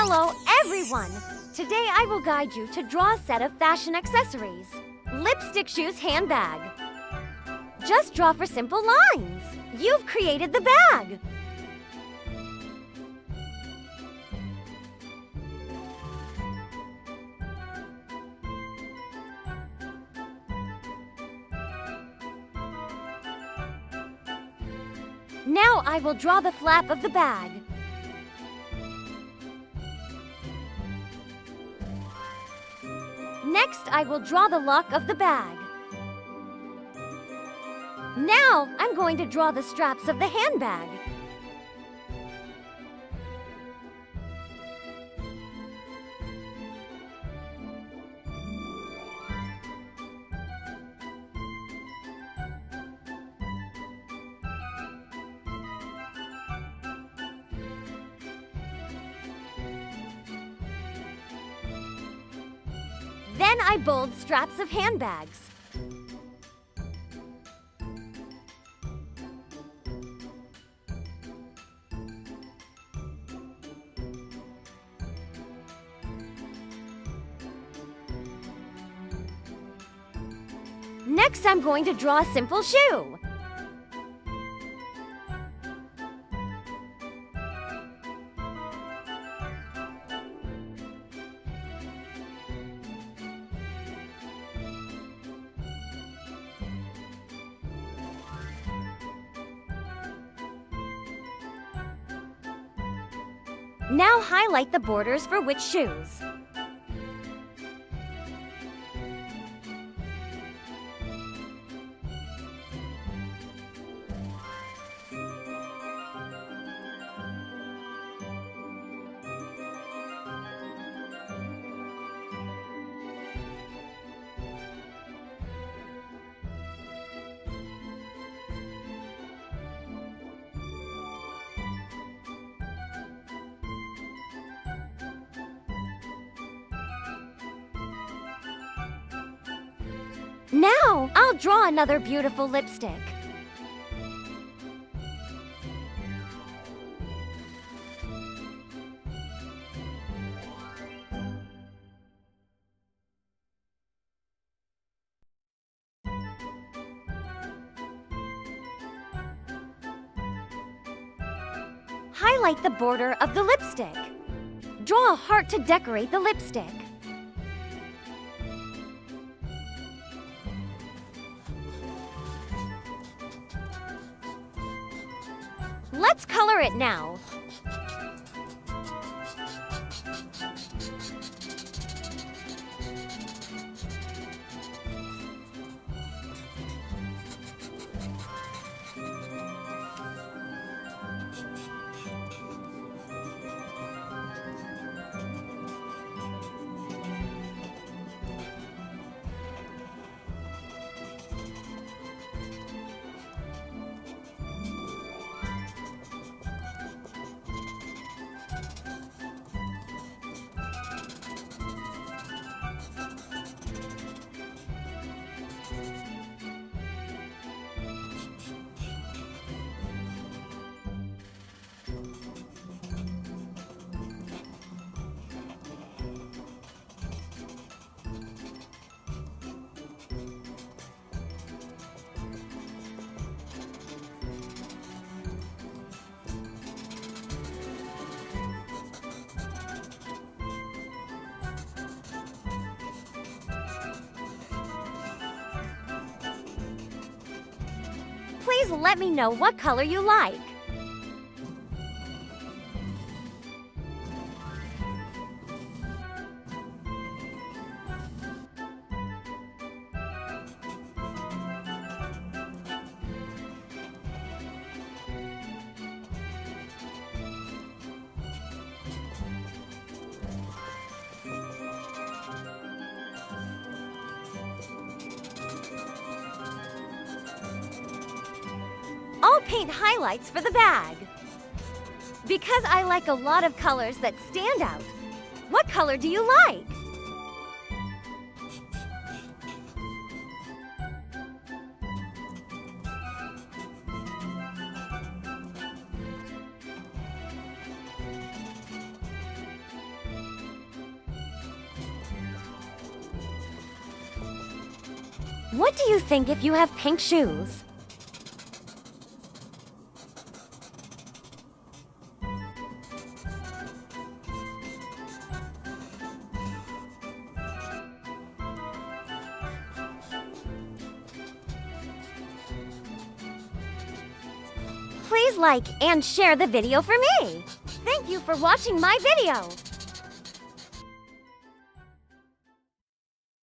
Hello, everyone! Today I will guide you to draw a set of fashion accessories. Lipstick shoes handbag. Just draw for simple lines. You've created the bag. Now I will draw the flap of the bag. Next, I will draw the lock of the bag. Now, I'm going to draw the straps of the handbag. Then I bold straps of handbags. Next, I'm going to draw a simple shoe. Now highlight the borders for which shoes. Now, I'll draw another beautiful lipstick. Highlight the border of the lipstick. Draw a heart to decorate the lipstick. Let's color it now. Please let me know what color you like. I'll paint highlights for the bag. Because I like a lot of colors that stand out. What color do you like? What do you think if you have pink shoes? Please like and share the video for me. Thank you for watching my video.